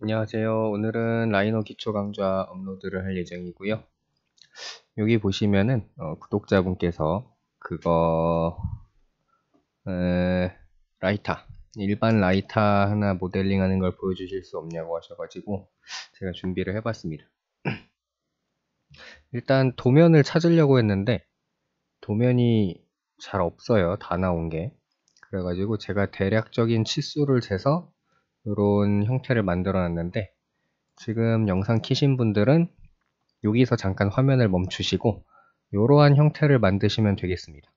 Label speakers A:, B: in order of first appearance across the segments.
A: 안녕하세요. 오늘은 라이노 기초 강좌 업로드를 할 예정이고요. 여기 보시면은 구독자분께서 그거 라이터 일반 라이터 하나 모델링 하는 걸 보여주실 수 없냐고 하셔가지고 제가 준비를 해봤습니다. 일단 도면을 찾으려고 했는데 도면이 잘 없어요. 다 나온 게. 그래가지고 제가 대략적인 치수를 재서 이런 형태를 만들어 놨는데, 지금 영상 키신 분들은 여기서 잠깐 화면을 멈추시고 이러한 형태를 만드시면 되겠습니다.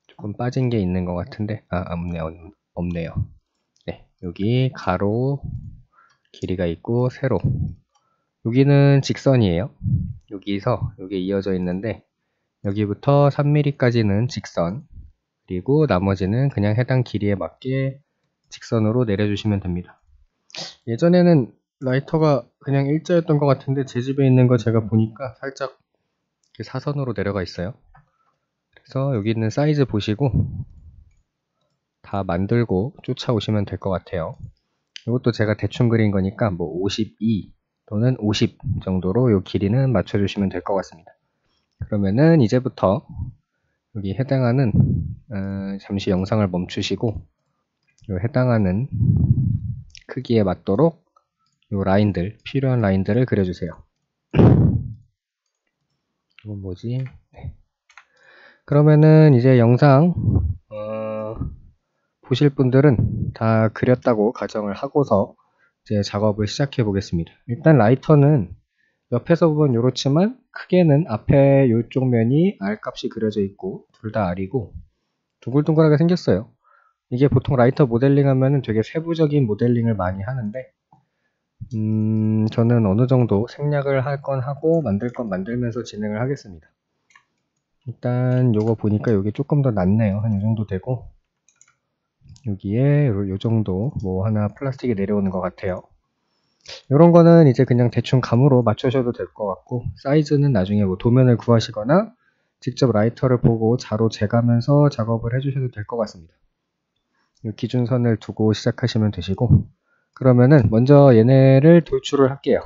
A: 조금 빠진 게 있는 것 같은데 없네요. 네, 여기 가로 길이가 있고 세로, 여기는 직선이에요. 여기서 여기 이어져 있는데 여기부터 3mm까지는 직선, 그리고 나머지는 그냥 해당 길이에 맞게 직선으로 내려주시면 됩니다. 예전에는 라이터가 그냥 일자였던 것 같은데 제 집에 있는 거 제가 보니까 살짝 이렇게 사선으로 내려가 있어요. 그래서 여기 있는 사이즈 보시고 다 만들고 쫓아오시면 될 것 같아요. 이것도 제가 대충 그린 거니까 뭐 52 또는 50 정도로 이 길이는 맞춰주시면 될 것 같습니다. 그러면은 이제부터 여기 해당하는 잠시 영상을 멈추시고 이 해당하는 크기에 맞도록 이 라인들, 필요한 라인들을 그려주세요. 이건 뭐지? 네. 그러면은 이제 영상 보실 분들은 다 그렸다고 가정을 하고서 이제 작업을 시작해 보겠습니다. 일단 라이터는 옆에서 보면 이렇지만 크게는 앞에 이쪽 면이 R 값이 그려져 있고 둘 다 R이고 둥글둥글하게 생겼어요. 이게 보통 라이터 모델링 하면은 되게 세부적인 모델링을 많이 하는데 저는 어느 정도 생략을 할 건 하고 만들 건 만들면서 진행을 하겠습니다. 일단 요거 보니까 여기 조금 더 낮네요. 한 이 정도 되고 여기에 요 정도 뭐 하나 플라스틱이 내려오는 것 같아요. 이런 거는 이제 그냥 대충 감으로 맞추셔도 될 것 같고, 사이즈는 나중에 뭐 도면을 구하시거나 직접 라이터를 보고 자로 재가면서 작업을 해주셔도 될 것 같습니다. 이 기준선을 두고 시작하시면 되시고, 그러면은 먼저 얘네를 돌출을 할게요.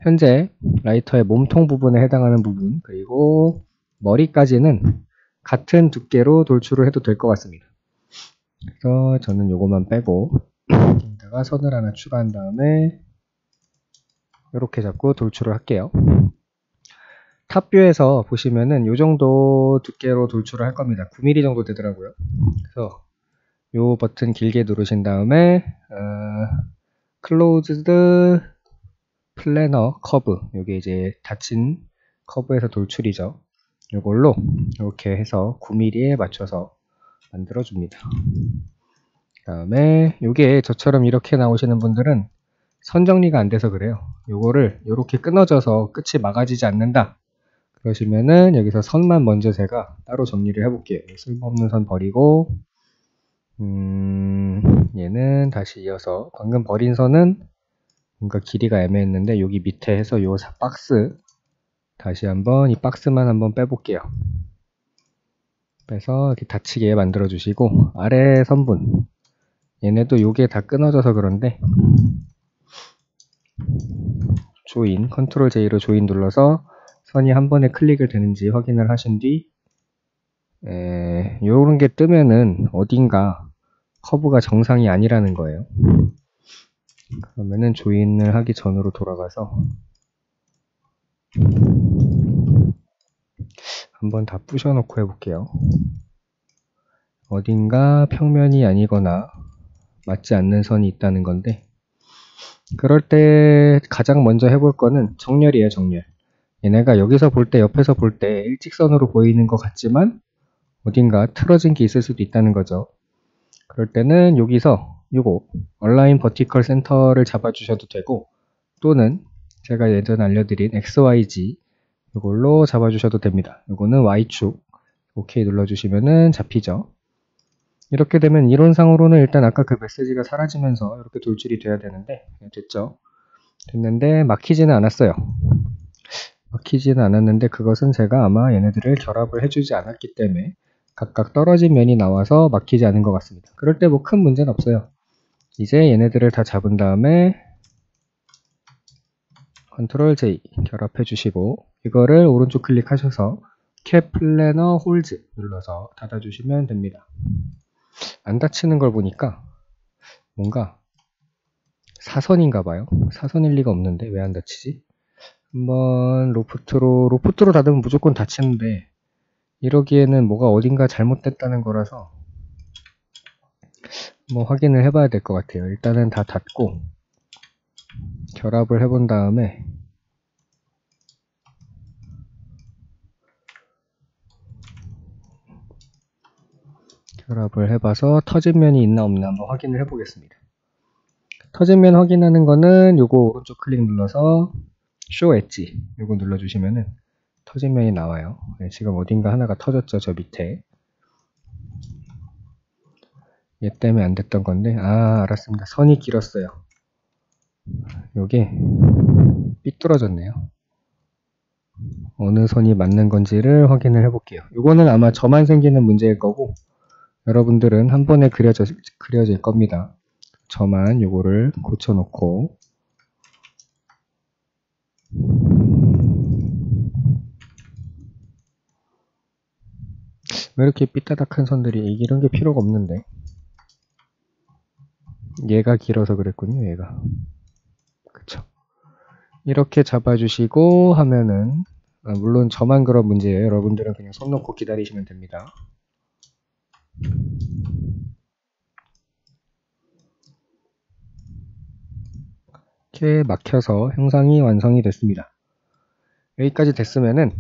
A: 현재 라이터의 몸통 부분에 해당하는 부분, 그리고 머리까지는 같은 두께로 돌출을 해도 될 것 같습니다. 그래서 저는 요거만 빼고 여기다가 선을 하나 추가한 다음에 이렇게 잡고 돌출을 할게요. 탑뷰에서 보시면은 요 정도 두께로 돌출을 할 겁니다. 9mm 정도 되더라고요. 그래서 요 버튼 길게 누르신 다음에 클로즈드 플래너 커브, 요게 이제 닫힌 커브에서 돌출이죠. 요걸로 이렇게 해서 9mm에 맞춰서 만들어 줍니다. 그 다음에 요게 저처럼 이렇게 나오시는 분들은 선 정리가 안 돼서 그래요. 요거를 이렇게 끊어져서 끝이 막아지지 않는다 그러시면은 여기서 선만 먼저 제가 따로 정리를 해볼게요. 쓸모없는 선 버리고 얘는 다시 이어서 방금 버린 선은 뭔가 길이가 애매했는데 여기 밑에 해서 요 박스 다시 한번 이 박스만 한번 빼볼게요. 빼서 이렇게 닫히게 만들어 주시고 아래 선분 얘네도 요게 다 끊어져서 그런데 조인, 컨트롤 J로 조인 눌러서 선이 한 번에 클릭을 되는지 확인을 하신 뒤 요런 게 뜨면은 어딘가 커브가 정상이 아니라는 거예요. 그러면은 조인을 하기 전으로 돌아가서 한번 다 부셔놓고 해볼게요. 어딘가 평면이 아니거나 맞지 않는 선이 있다는 건데, 그럴 때 가장 먼저 해볼 거는 정렬이에요. 정렬. 얘네가 여기서 볼 때, 옆에서 볼 때 일직선으로 보이는 것 같지만 어딘가 틀어진 게 있을 수도 있다는 거죠. 그럴 때는 여기서 요거 얼라인 버티컬 센터를 잡아주셔도 되고, 또는 제가 예전에 알려드린 XYZ 이걸로 잡아주셔도 됩니다. 이거는 Y축 OK 눌러주시면은 잡히죠. 이렇게 되면 이론상으로는 일단 아까 그 메시지가 사라지면서 이렇게 돌출이 돼야 되는데 됐죠. 됐는데 막히지는 않았어요. 막히지는 않았는데 그것은 제가 아마 얘네들을 결합을 해주지 않았기 때문에 각각 떨어진 면이 나와서 막히지 않은 것 같습니다. 그럴 때 뭐 큰 문제는 없어요. 이제 얘네들을 다 잡은 다음에 컨트롤 J 결합해 주시고 이거를 오른쪽 클릭하셔서 캡 플래너 홀즈 눌러서 닫아주시면 됩니다. 안 닫히는 걸 보니까 뭔가 사선인가봐요. 사선일 리가 없는데 왜 안 닫히지? 한번 로프트로 닫으면 무조건 닫히는데 이러기에는 뭐가 어딘가 잘못됐다는 거라서 뭐 확인을 해봐야 될 것 같아요. 일단은 다 닫고 결합을 해본 다음에 결합을 해봐서 터진 면이 있나 없나 한번 확인을 해보겠습니다. 터진 면 확인하는 거는 요거 오른쪽 클릭 눌러서 쇼 엣지 요거 눌러주시면은 터진 면이 나와요. 네, 지금 어딘가 하나가 터졌죠, 저 밑에. 얘 때문에 안 됐던 건데, 알았습니다. 선이 길었어요. 요게 삐뚤어졌네요. 어느 선이 맞는 건지를 확인을 해볼게요. 요거는 아마 저만 생기는 문제일 거고 여러분들은 한 번에 그려질 겁니다. 저만 요거를 고쳐놓고 왜 이렇게 삐따닥한 선들이 이런 게 필요가 없는데 얘가 길어서 그랬군요. 얘가 그쵸. 이렇게 잡아주시고 하면은 물론 저만 그런 문제예요. 여러분들은 그냥 손 놓고 기다리시면 됩니다. 이렇게 막혀서 형상이 완성이 됐습니다. 여기까지 됐으면은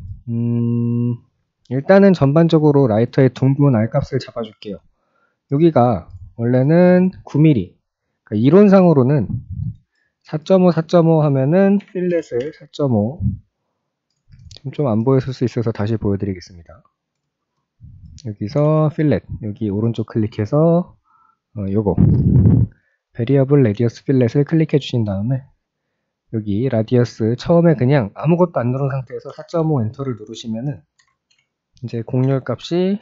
A: 일단은 전반적으로 라이터의 둥근 R값을 잡아줄게요. 여기가 원래는 9mm 그러니까 이론상으로는 4.5, 4.5 하면은 필렛을 4.5 좀 안 보였을 수 있어서 다시 보여드리겠습니다. 여기서 필렛 여기 오른쪽 클릭해서 요거 베리어블 레디어스 필렛을 클릭해 주신 다음에 여기 라디어스 처음에 그냥 아무것도 안 누른 상태에서 4.5 엔터를 누르시면은 이제 공률 값이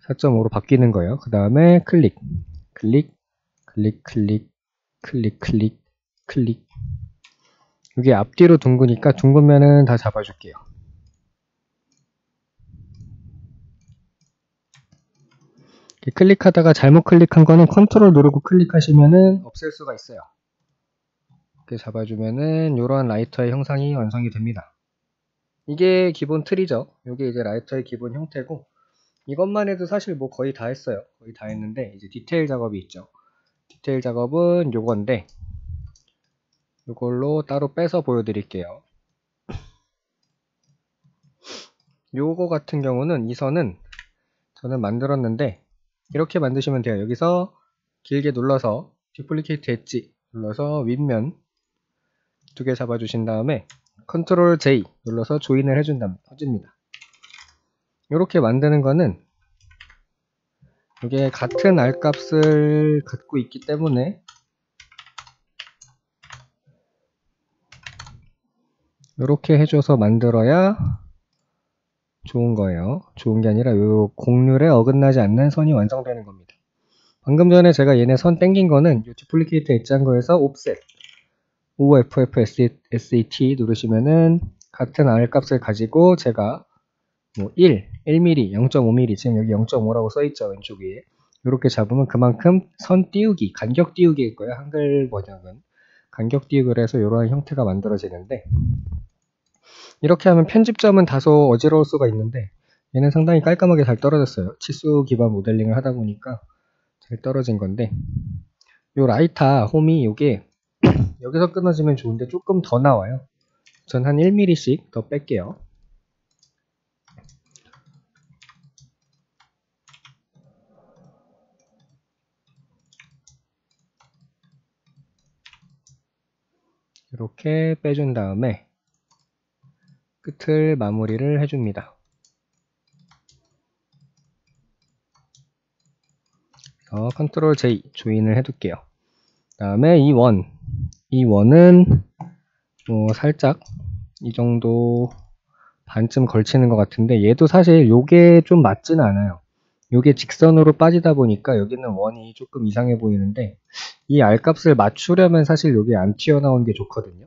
A: 4.5로 바뀌는 거예요. 그 다음에 클릭 여기 앞뒤로 둥그니까 둥근 면은 다 잡아줄게요. 클릭하다가 잘못 클릭한 거는 컨트롤 누르고 클릭하시면은 없앨 수가 있어요. 이렇게 잡아주면은 이러한 라이터의 형상이 완성이 됩니다. 이게 기본 틀이죠. 이게 이제 라이터의 기본 형태고 이것만 해도 사실 뭐 거의 다 했어요. 거의 다 했는데 이제 디테일 작업이 있죠. 디테일 작업은 요건데 이걸로 따로 빼서 보여드릴게요. 요거 같은 경우는 이 선은 저는 만들었는데 이렇게 만드시면 돼요. 여기서 길게 눌러서 듀플리케이트 엣지 눌러서 윗면 두 개 잡아주신 다음에 컨트롤 J 눌러서 조인을 해줍니다. 이렇게 만드는 거는 이게 같은 R값을 갖고 있기 때문에 이렇게 해줘서 만들어야 좋은 거예요. 좋은 게 아니라 요 공률에 어긋나지 않는 선이 완성되는 겁니다. 방금 전에 제가 얘네 선 땡긴 거는 요 듀플리케이트 엣지 한 거에서 옵셋 OFFSAT 누르시면은 같은 R값을 가지고 제가 뭐 1mm, 0.5mm 지금 여기 0.5라고 써있죠. 왼쪽 위에 이렇게 잡으면 그만큼 선 띄우기, 간격 띄우기일 거예요. 한글 번역은 간격 띄우기를 해서 이러한 형태가 만들어지는데 이렇게 하면 편집점은 다소 어지러울 수가 있는데 얘는 상당히 깔끔하게 잘 떨어졌어요. 치수 기반 모델링을 하다 보니까 잘 떨어진 건데 요 라이터 홈이 요게 여기서 끊어지면 좋은데 조금 더 나와요. 전 한 1mm씩 더 뺄게요. 이렇게 빼준 다음에 끝을 마무리를 해줍니다. 컨트롤 J 조인을 해둘게요. 그 다음에 이 원은 뭐 살짝 이 정도 반쯤 걸치는 것 같은데 얘도 사실 요게 좀 맞지는 않아요. 요게 직선으로 빠지다 보니까 여기는 원이 조금 이상해 보이는데 이 R값을 맞추려면 사실 여기 안 튀어나온 게 좋거든요.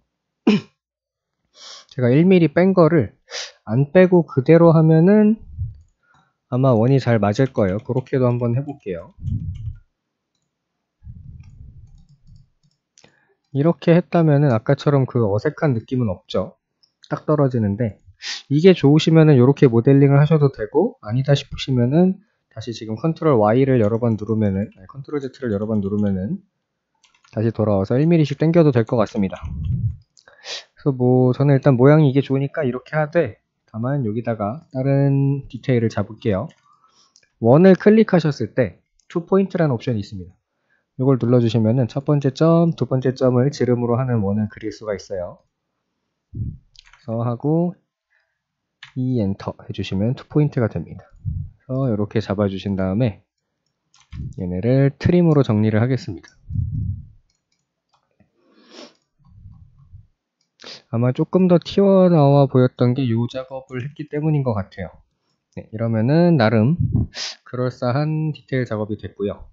A: 제가 1mm 뺀 거를 안 빼고 그대로 하면은 아마 원이 잘 맞을 거예요. 그렇게도 한번 해볼게요. 이렇게 했다면은 아까처럼 그 어색한 느낌은 없죠. 딱 떨어지는데, 이게 좋으시면은 이렇게 모델링을 하셔도 되고, 아니다 싶으시면은 다시 지금 컨트롤 Y를 여러 번 누르면은, 컨트롤 Z를 여러 번 누르면은 다시 돌아와서 1mm씩 당겨도 될 것 같습니다. 그래서 뭐 저는 일단 모양이 이게 좋으니까 이렇게 하되, 다만 여기다가 다른 디테일을 잡을게요. 원을 클릭하셨을 때 투포인트라는 옵션이 있습니다. 이걸 눌러주시면은 첫 번째 점, 두 번째 점을 지름으로 하는 원을 그릴 수가 있어요. 그래서 하고 이 엔터 해주시면 투포인트가 됩니다. 그래서 이렇게 잡아주신 다음에 얘네를 트림으로 정리를 하겠습니다. 아마 조금 더 튀어나와 보였던 게 이 작업을 했기 때문인 것 같아요. 네, 이러면은 나름 그럴싸한 디테일 작업이 됐고요.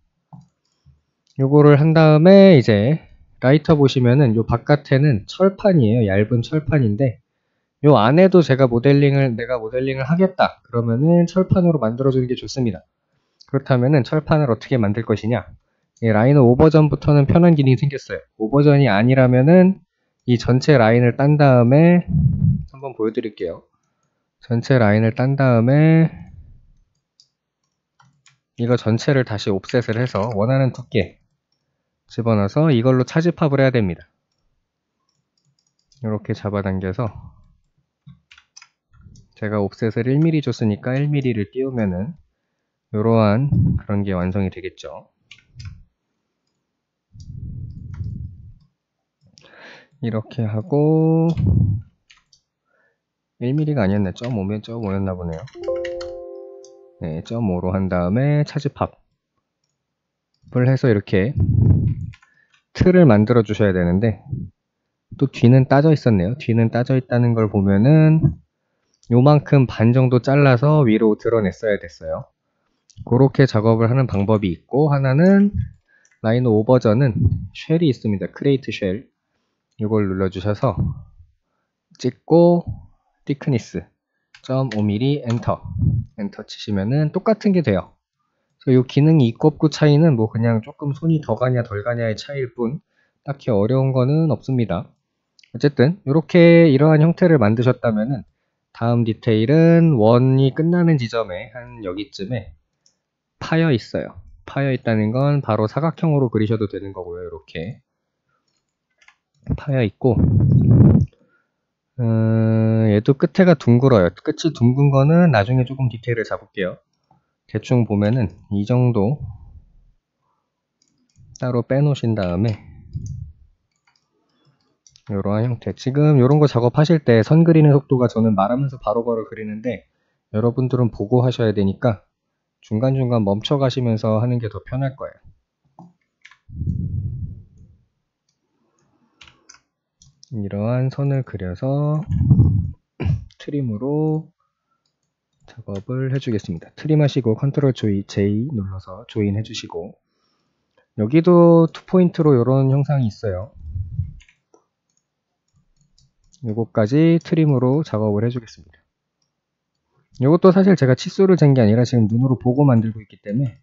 A: 요거를 한 다음에 이제 라이터 보시면은 요 바깥에는 철판이에요. 얇은 철판인데 요 안에도 내가 모델링을 하겠다 그러면은 철판으로 만들어주는 게 좋습니다. 그렇다면은 철판을 어떻게 만들 것이냐, 라이너 오버전부터는 편한 기능이 생겼어요. 오버전이 아니라면은 이 전체 라인을 딴 다음에 한번 보여드릴게요. 전체 라인을 딴 다음에 이거 전체를 다시 옵셋을 해서 원하는 두께 집어넣어서 이걸로 차집합을 해야 됩니다. 이렇게 잡아당겨서 제가 옵셋을 1mm 줬으니까 1mm를 띄우면은 이러한 그런 게 완성이 되겠죠. 이렇게 하고 1mm가 아니었네. 0.5였나 보네요. 네, 0.5로 한 다음에 차집합을 해서 이렇게 틀을 만들어 주셔야 되는데 또 뒤는 따져 있었네요. 뒤는 따져 있다는 걸 보면은 요만큼 반 정도 잘라서 위로 드러냈어야 됐어요. 그렇게 작업을 하는 방법이 있고, 하나는 라이너 오버전은 쉘이 있습니다. 크레이트 쉘. 이걸 눌러주셔서 찍고 thickness 0.5mm 엔터 치시면은 똑같은 게 돼요. 이 기능이 있고 없고 차이는 뭐 그냥 조금 손이 더 가냐 덜 가냐의 차이일 뿐 딱히 어려운 거는 없습니다. 어쨌든 이러한 형태를 만드셨다면은 다음 디테일은 원이 끝나는 지점에 한 여기쯤에 파여 있어요. 파여 있다는 건 바로 사각형으로 그리셔도 되는 거고요. 이렇게 파여 있고, 얘도 끝에가 둥글어요. 끝이 둥근 거는 나중에 조금 디테일을 잡을게요. 대충 보면은 이 정도 따로 빼놓으신 다음에 이러한 형태. 지금 이런 거 작업하실 때 선 그리는 속도가 저는 말하면서 바로바로 그리는데 여러분들은 보고 하셔야 되니까 중간중간 멈춰 가시면서 하는 게 더 편할 거예요. 이러한 선을 그려서 트림으로 작업을 해주겠습니다. 트림 하시고 컨트롤 J 눌러서 조인 해주시고, 여기도 투포인트로 이런 형상이 있어요. 요거까지 트림으로 작업을 해주겠습니다. 이것도 사실 제가 치수를 잰 게 아니라 지금 눈으로 보고 만들고 있기 때문에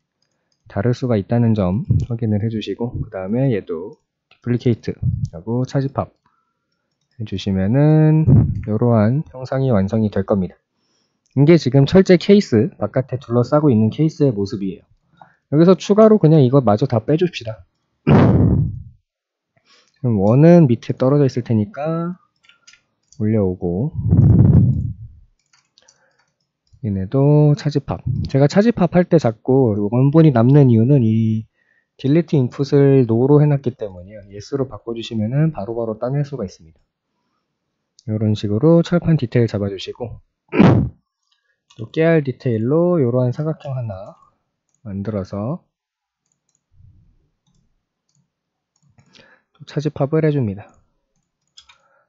A: 다를 수가 있다는 점 확인을 해주시고, 그 다음에 얘도 디플리케이트 하고 차집합 해주시면은 이러한 형상이 완성이 될 겁니다. 이게 지금 철제 케이스, 바깥에 둘러싸고 있는 케이스의 모습이에요. 여기서 추가로 그냥 이거 마저 다 빼줍시다. 그럼 원은 밑에 떨어져 있을 테니까 올려오고, 얘네도 차집합. 제가 차집합 할 때 자꾸 원본이 남는 이유는 이 딜리트 인풋을 노로 해놨기 때문이에요. yes로 바꿔주시면은 바로바로 따낼 수가 있습니다. 이런 식으로 철판 디테일 잡아주시고, 또 깨알 디테일로 이러한 사각형 하나 만들어서 또 차집합을 해줍니다.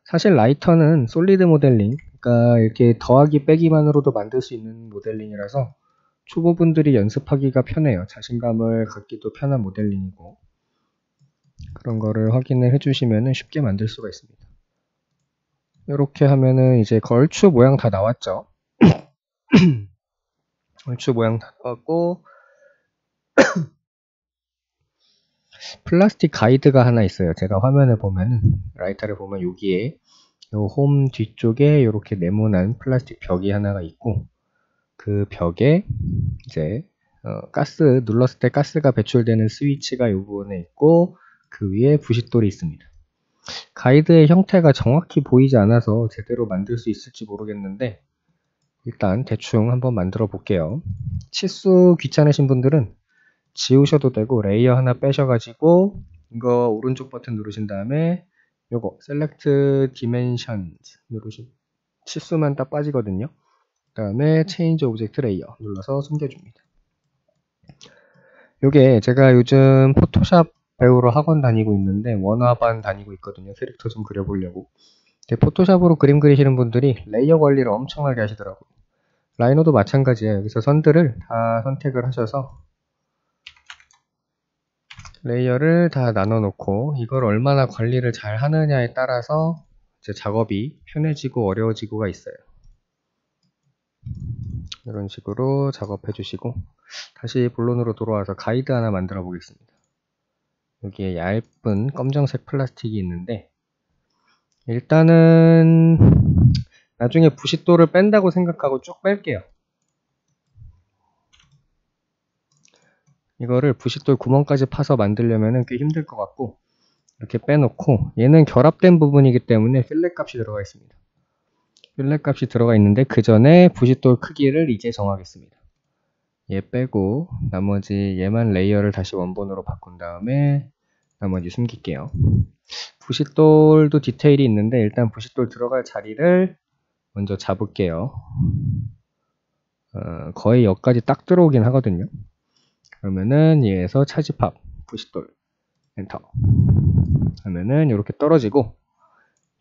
A: 사실 라이터는 솔리드 모델링, 그러니까 이렇게 더하기 빼기만으로도 만들 수 있는 모델링이라서 초보분들이 연습하기가 편해요. 자신감을 갖기도 편한 모델링이고, 그런 거를 확인을 해주시면 쉽게 만들 수가 있습니다. 이렇게 하면은 이제 걸추 모양 다 나왔죠. 걸추 모양 다 나왔고, 플라스틱 가이드가 하나 있어요. 제가 화면을 보면은, 라이터를 보면 여기에 요 홈 뒤쪽에 이렇게 네모난 플라스틱 벽이 하나가 있고, 그 벽에 이제 가스 눌렀을 때 가스가 배출되는 스위치가 이 부분에 있고, 그 위에 부싯돌이 있습니다. 가이드의 형태가 정확히 보이지 않아서 제대로 만들 수 있을지 모르겠는데, 일단 대충 한번 만들어 볼게요. 치수 귀찮으신 분들은 지우셔도 되고, 레이어 하나 빼셔가지고 이거 오른쪽 버튼 누르신 다음에 요거 Select Dimensions 누르신, 치수만 딱 빠지거든요. 그 다음에 Change Object Layer 눌러서 숨겨줍니다. 요게 제가 요즘 포토샵 배우러 학원 다니고 있는데 원화반 다니고 있거든요. 캐릭터 좀 그려보려고. 포토샵으로 그림 그리시는 분들이 레이어 관리를 엄청나게 하시더라고요. 라이노도 마찬가지예요. 여기서 선들을 다 선택을 하셔서 레이어를 다 나눠 놓고 이걸 얼마나 관리를 잘 하느냐에 따라서 이제 작업이 편해지고 어려워지고가 있어요. 이런 식으로 작업해 주시고, 다시 본론으로 돌아와서 가이드 하나 만들어 보겠습니다. 여기에 얇은 검정색 플라스틱이 있는데, 일단은 나중에 부싯돌을 뺀다고 생각하고 쭉 뺄게요. 이거를 부싯돌 구멍까지 파서 만들려면 꽤 힘들 것 같고, 이렇게 빼놓고, 얘는 결합된 부분이기 때문에 필렛 값이 들어가 있습니다. 필렛 값이 들어가 있는데 그 전에 부싯돌 크기를 이제 정하겠습니다. 얘 빼고 나머지 얘만 레이어를 다시 원본으로 바꾼 다음에 나머지 숨길게요. 부싯돌도 디테일이 있는데 일단 부싯돌 들어갈 자리를 먼저 잡을게요. 거의 여기까지 딱 들어오긴 하거든요. 그러면은 얘에서 차지팝 부싯돌 엔터 하면은 이렇게 떨어지고,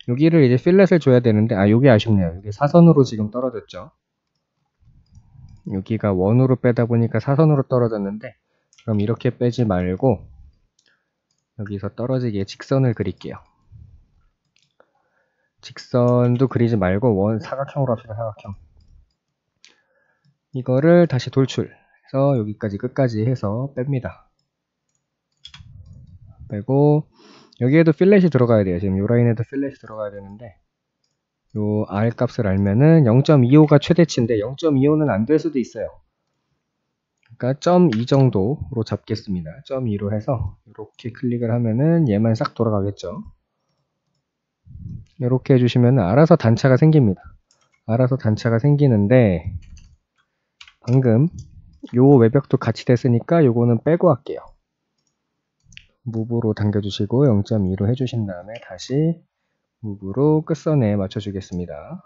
A: 여기를 이제 필렛을 줘야 되는데, 여기 아쉽네요. 여기 사선으로 지금 떨어졌죠. 여기가 원으로 빼다 보니까 사선으로 떨어졌는데, 그럼 이렇게 빼지 말고 여기서 떨어지게 직선을 그릴게요. 직선도 그리지 말고 사각형으로 합시다. 사각형. 이거를 다시 돌출해서 여기까지 끝까지 해서 뺍니다. 빼고 여기에도 필렛이 들어가야 돼요. 지금 요 라인에도 필렛이 들어가야 되는데, 요 R 값을 알면은 0.25가 최대치인데 0.25는 안 될 수도 있어요. 그러니까 0.2 정도로 잡겠습니다. 0.2로 해서 이렇게 클릭을 하면은 얘만 싹 돌아가겠죠. 이렇게 해주시면 알아서 단차가 생깁니다. 알아서 단차가 생기는데, 방금 요 외벽도 같이 됐으니까 요거는 빼고 할게요. 무브로 당겨주시고 0.2로 해주신 다음에 다시 무브로 끝선에 맞춰주겠습니다.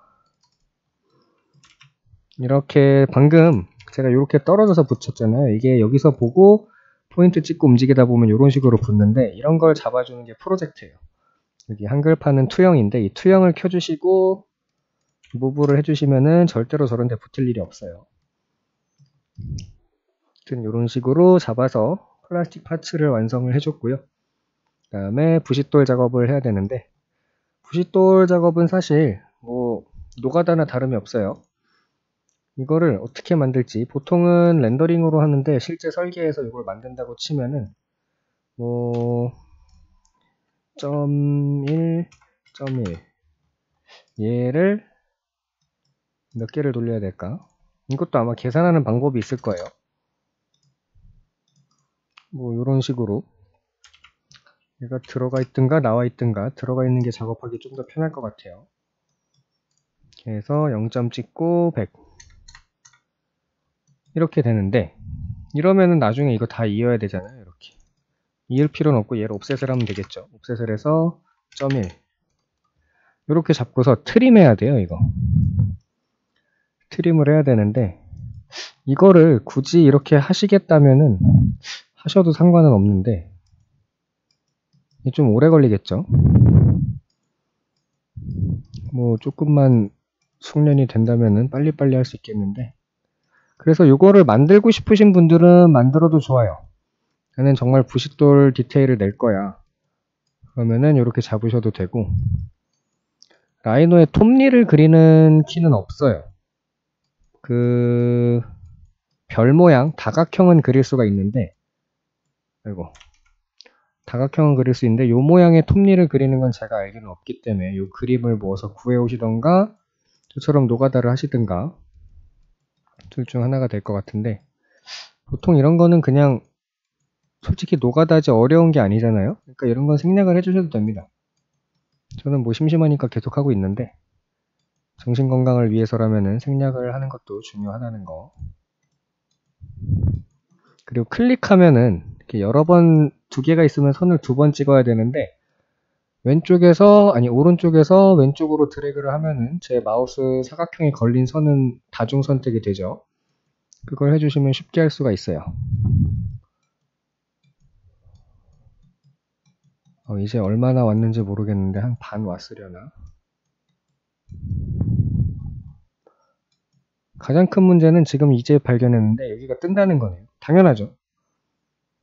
A: 이렇게 방금 제가 이렇게 떨어져서 붙였잖아요. 이게 여기서 보고 포인트 찍고 움직이다 보면 이런 식으로 붙는데, 이런 걸 잡아주는 게 프로젝트예요. 여기 한글판은 투영인데 이 투영을 켜주시고 무브를 해주시면은 절대로 저런 데 붙을 일이 없어요. 아무튼 이런 식으로 잡아서 플라스틱 파츠를 완성을 해줬고요. 그 다음에 부싯돌 작업을 해야 되는데, 부싯돌 작업은 사실 뭐 노가다나 다름이 없어요. 이거를 어떻게 만들지, 보통은 렌더링으로 하는데 실제 설계에서 이걸 만든다고 치면은 뭐 0.1, 0.1 얘를 몇 개를 돌려야 될까? 이것도 아마 계산하는 방법이 있을 거예요. 뭐 이런 식으로 얘가 들어가 있든가 나와 있든가, 들어가 있는 게 작업하기 좀 더 편할 것 같아요. 그래서 0점 찍고 100 이렇게 되는데, 이러면은 나중에 이거 다 이어야 되잖아요. 이렇게 이을 필요는 없고 얘를 옵셋을 하면 되겠죠. 옵셋을 해서 0.1 이렇게 잡고서 트림해야 돼요. 이거 트림을 해야 되는데, 이거를 굳이 이렇게 하시겠다면은 하셔도 상관은 없는데 좀 오래 걸리겠죠. 뭐 조금만 숙련이 된다면은 빨리빨리 할 수 있겠는데, 그래서 이거를 만들고 싶으신 분들은 만들어도 좋아요. 나는 정말 부싯돌 디테일을 낼 거야, 그러면은 이렇게 잡으셔도 되고, 라이노에 톱니를 그리는 키는 없어요. 그 별 모양 다각형은 그릴 수가 있는데, 아이고, 다각형은 그릴 수 있는데 요 모양의 톱니를 그리는 건 제가 알기는 없기 때문에 요 그림을 모아서 구해 오시던가 저처럼 노가다를 하시든가 둘 중 하나가 될 것 같은데, 보통 이런 거는 그냥 솔직히 노가다지 어려운 게 아니잖아요. 그러니까 이런 건 생략을 해주셔도 됩니다. 저는 뭐 심심하니까 계속 하고 있는데, 정신건강을 위해서라면은 생략을 하는 것도 중요하다는 거. 그리고 클릭하면은 이렇게 여러 번 두 개가 있으면 선을 두 번 찍어야 되는데, 오른쪽에서 왼쪽으로 드래그를 하면은 제 마우스 사각형에 걸린 선은 다중 선택이 되죠. 그걸 해주시면 쉽게 할 수가 있어요. 이제 얼마나 왔는지 모르겠는데 한 반 왔으려나. 가장 큰 문제는 지금 이제 발견했는데 여기가 뜬다는 거네요. 당연하죠.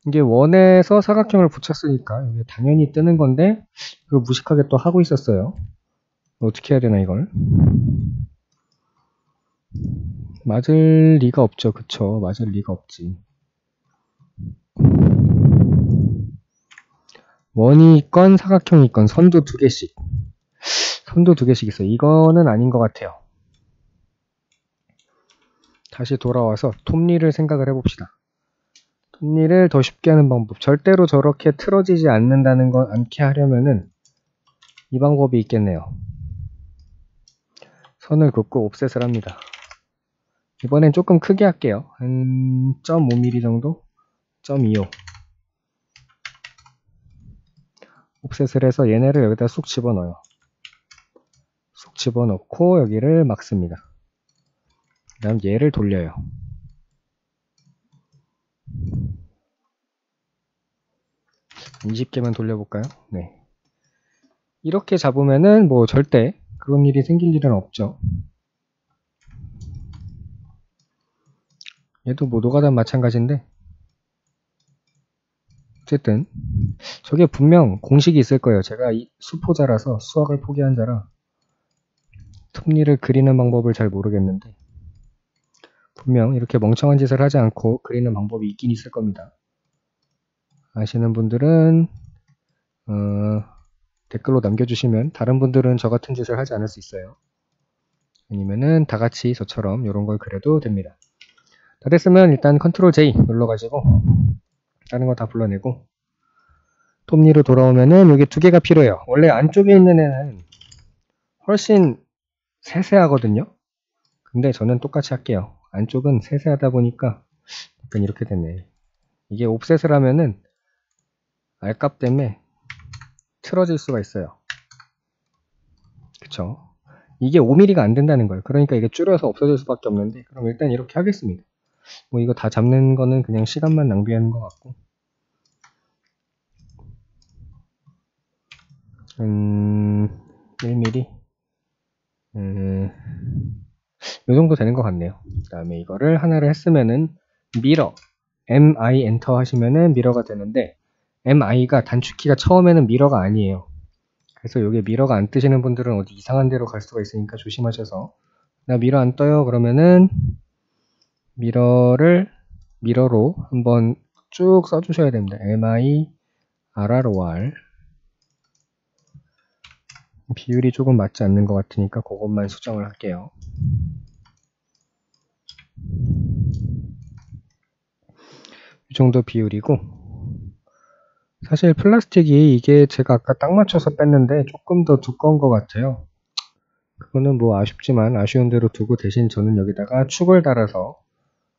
A: 이게 원에서 사각형을 붙였으니까 이게 당연히 뜨는 건데 그걸 무식하게 또 하고 있었어요. 어떻게 해야 되나 이걸. 맞을 리가 없죠. 그쵸? 맞을 리가 없지. 원이 있건 사각형이 있건 선도 두 개씩 있어요. 이거는 아닌 것 같아요. 다시 돌아와서 톱니를 생각을 해봅시다. 톱니를 더 쉽게 하는 방법. 절대로 저렇게 틀어지지 않게 하려면은 이 방법이 있겠네요. 선을 긋고 옵셋을 합니다. 이번엔 조금 크게 할게요. 한 0.5mm 정도? 0.25. 옵셋을 해서 얘네를 여기다 쑥 집어넣어요. 쑥 집어넣고 여기를 막습니다. 그 다음 얘를 돌려요. 한 20개만 돌려볼까요? 네. 이렇게 잡으면은 뭐 절대 그런 일이 생길 일은 없죠. 얘도 뭐 노가다 마찬가지인데, 어쨌든 저게 분명 공식이 있을 거예요. 제가 수포자라서, 수학을 포기한 자라 톱니를 그리는 방법을 잘 모르겠는데 분명 이렇게 멍청한 짓을 하지 않고 그리는 방법이 있긴 있을 겁니다. 아시는 분들은 댓글로 남겨주시면 다른 분들은 저 같은 짓을 하지 않을 수 있어요. 아니면은 다 같이 저처럼 이런 걸 그려도 됩니다. 다 됐으면 일단 컨트롤 J 눌러가지고 다른 거 다 불러내고 톱니로 돌아오면은 여기 두 개가 필요해요. 원래 안쪽에 있는 애는 훨씬 세세하거든요. 근데 저는 똑같이 할게요. 안쪽은 세세하다 보니까 약간 이렇게 됐네. 이게 옵셋을 하면은 알값 때문에 틀어질 수가 있어요. 그쵸? 이게 5mm가 안 된다는 거예요. 그러니까 이게 줄여서 없어질 수밖에 없는데, 그럼 일단 이렇게 하겠습니다. 뭐 이거 다 잡는 거는 그냥 시간만 낭비하는 것 같고, 1mm 이 정도 되는 것 같네요. 그 다음에 이거를 하나를 했으면은 미러 MI 엔터 하시면은 미러가 되는데, MI가 단축키가 처음에는 미러가 아니에요. 그래서 이게 미러가 안 뜨시는 분들은 어디 이상한 데로 갈 수가 있으니까 조심하셔서, 나 미러 안 떠요 그러면은 미러로 한번 쭉 써주셔야 됩니다. MI RROR 비율이 조금 맞지 않는 것 같으니까 그것만 수정을 할게요. 이 정도 비율이고, 사실 플라스틱이 이게 제가 아까 딱 맞춰서 뺐는데 조금 더 두꺼운 것 같아요. 그거는 뭐 아쉽지만 아쉬운 대로 두고 대신 저는 여기다가 축을 달아서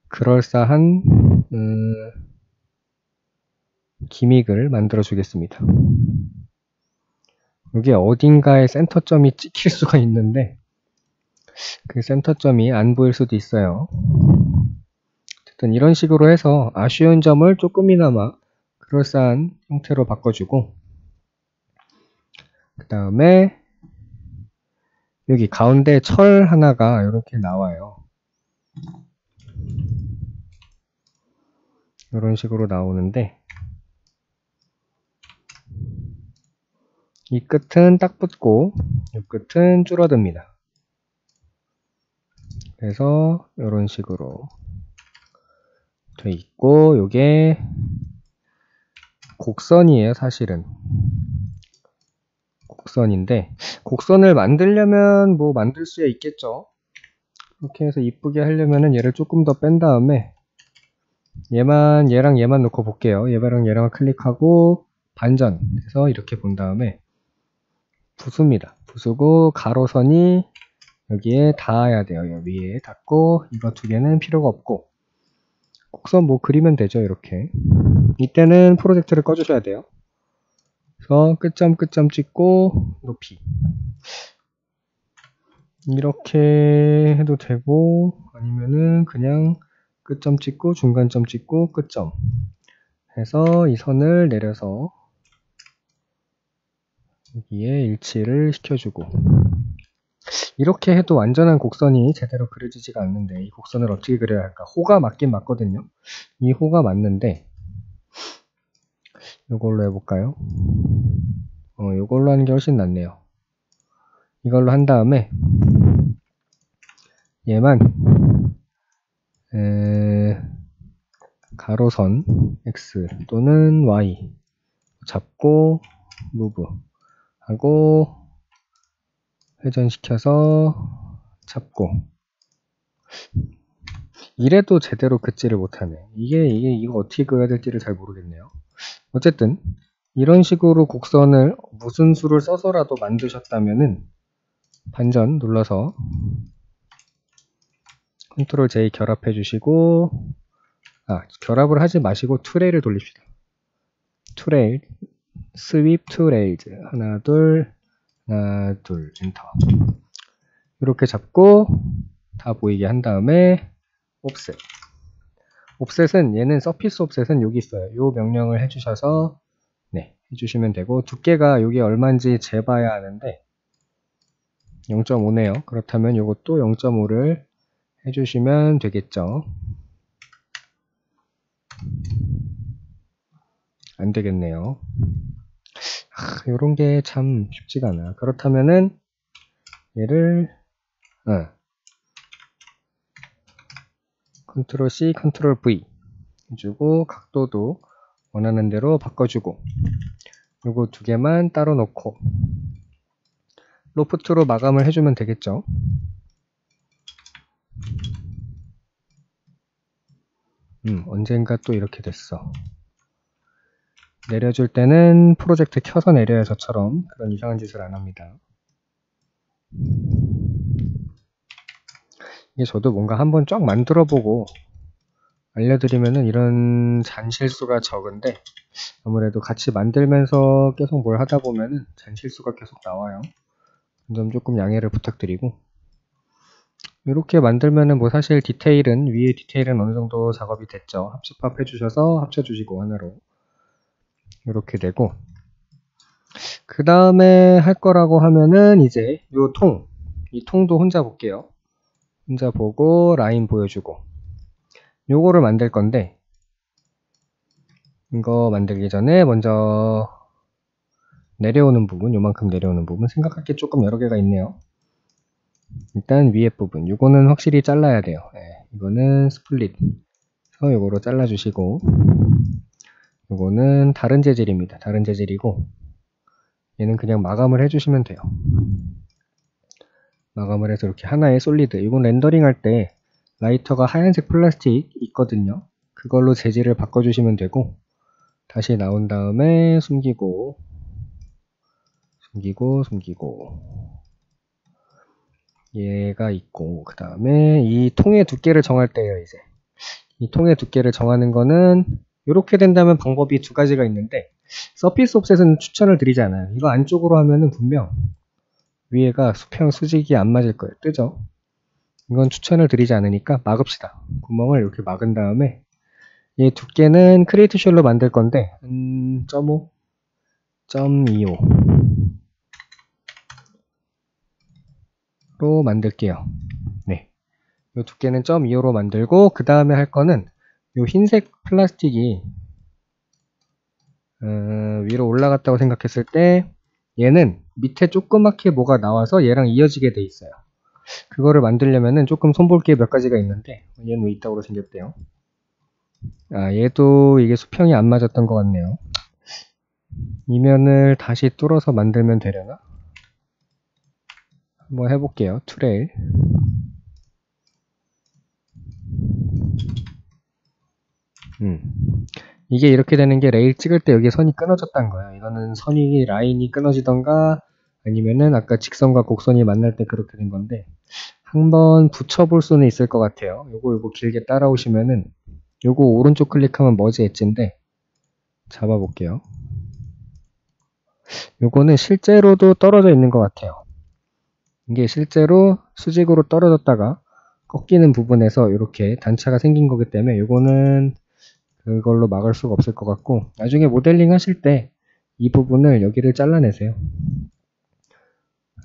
A: 그럴싸한 기믹을 만들어 주겠습니다. 여기 어딘가에 센터점이 찍힐 수가 있는데 그 센터점이 안 보일 수도 있어요. 어쨌든 이런 식으로 해서 아쉬운 점을 조금이나마 그럴싸한 형태로 바꿔주고, 그 다음에 여기 가운데 철 하나가 이렇게 나와요. 이런 식으로 나오는데 이 끝은 딱 붙고 이 끝은 줄어듭니다. 그래서 이런 식으로 돼 있고, 요게 곡선이에요. 사실은 곡선인데, 곡선을 만들려면 뭐 만들 수 있겠죠. 이렇게 해서 이쁘게 하려면은 얘를 조금 더 뺀 다음에 얘랑 얘만 놓고 볼게요. 얘랑 얘랑 클릭하고 반전 해서 이렇게 본 다음에 부수입니다. 부수고 가로선이 여기에 닿아야 돼요. 여기 위에 닿고, 이거 두 개는 필요가 없고, 곡선 뭐 그리면 되죠. 이렇게. 이때는 프로젝트를 꺼주셔야 돼요. 그래서 끝점 찍고 높이 이렇게 해도 되고, 아니면은 그냥 끝점 찍고 중간점 찍고 끝점 해서 이 선을 내려서 여기에 일치를 시켜주고, 이렇게 해도 완전한 곡선이 제대로 그려지지가 않는데, 이 곡선을 어떻게 그려야 할까? 호가 맞긴 맞거든요. 이 호가 맞는데 이걸로 해볼까요? 이걸로 하는 게 훨씬 낫네요. 이걸로 한 다음에 얘만 가로선 X 또는 Y 잡고 무브 하고 회전시켜서 잡고, 이래도 제대로 긋지를 못하네. 이거 어떻게 그려야 될지를 잘 모르겠네요. 어쨌든 이런 식으로 곡선을 무슨 수를 써서라도 만드셨다면은 반전 눌러서 컨트롤 J 결합해 주시고, 결합을 하지 마시고 투레일을 돌립시다. 투레일, 스윕 투레일즈 하나 둘 엔터. 이렇게 잡고 다 보이게 한 다음에 옵셋. 옵셋은 얘는 서피스 옵셋은 여기 있어요. 요 명령을 해주셔서 해주시면 되고, 두께가 여기 얼마인지 재봐야 하는데 0.5네요. 그렇다면 요것도 0.5를 해주시면 되겠죠. 안 되겠네요. 요런 게 참 쉽지가 않아. 그렇다면은 얘를 컨트롤 C, 컨트롤 V 해주고, 각도도 원하는 대로 바꿔주고, 요거 두 개만 따로 놓고 로프트로 마감을 해주면 되겠죠. 언젠가 또 이렇게 됐어. 내려줄 때는 프로젝트 켜서 내려야 저처럼 그런 이상한 짓을 안 합니다. 이게 저도 뭔가 한번 쫙 만들어 보고 알려드리면은 이런 잔실수가 적은데, 아무래도 같이 만들면서 계속 뭘 하다 보면은 잔실수가 계속 나와요. 좀 조금 양해를 부탁드리고, 이렇게 만들면은 뭐 사실 위에 디테일은 어느 정도 작업이 됐죠. 합집합 해주셔서 합쳐주시고 하나로 이렇게 되고, 그 다음에 할 거라고 하면은 이제 이 통도 혼자 볼게요. 혼자 보고 라인 보여주고, 요거를 만들 건데, 이거 만들기 전에 먼저 내려오는 부분, 요만큼 내려오는 부분 생각할 게 조금 여러 개가 있네요. 일단 위에 부분, 요거는 확실히 잘라야 돼요. 이거는 스플릿 해서 요거로 잘라주시고, 요거는 다른 재질입니다. 다른 재질이고, 얘는 그냥 마감을 해주시면 돼요. 마감을 해서 이렇게 하나의 솔리드, 이건 렌더링 할 때 라이터가 하얀색 플라스틱 있거든요. 그걸로 재질을 바꿔주시면 되고, 다시 나온 다음에 숨기고 얘가 있고, 그 다음에 이 통의 두께를 정할 때예요. 이제 이 통의 두께를 정하는 거는 이렇게 된다면 방법이 두 가지가 있는데, 서피스 옵셋은 추천을 드리지 않아요. 이거 안쪽으로 하면은 분명 위에가 수직이 안 맞을 거예요. 뜨죠? 이건 추천을 드리지 않으니까 막읍시다. 구멍을 이렇게 막은 다음에, 이 두께는 크리에이트 쉘로 만들 건데 0.5, 0.25 로 만들게요. 이 두께는 0.25로 만들고, 그 다음에 할 거는 이 흰색 플라스틱이 위로 올라갔다고 생각했을 때 얘는 밑에 조그맣게 뭐가 나와서 얘랑 이어지게 돼 있어요. 그거를 만들려면은 조금 손볼 게 몇 가지가 있는데, 얘는 왜 이따구로 생겼대요? 아, 얘도 이게 수평이 안 맞았던 것 같네요. 이면을 다시 뚫어서 만들면 되려나? 한번 해볼게요. 트레일. 이게 이렇게 되는 게 레일 찍을 때 여기 선이 끊어졌다는 거예요. 이거는 선이 라인이 끊어지던가 아니면은 아까 직선과 곡선이 만날 때 그렇게 된 건데, 한번 붙여볼 수는 있을 것 같아요. 요거 길게 따라오시면은, 요거 오른쪽 클릭하면 머지 엣지인데 잡아볼게요. 요거는 실제로도 떨어져 있는 것 같아요. 이게 실제로 수직으로 떨어졌다가 꺾이는 부분에서 이렇게 단차가 생긴 거기 때문에 요거는 그걸로 막을 수가 없을 것 같고, 나중에 모델링 하실 때 이 부분을 여기를 잘라내세요.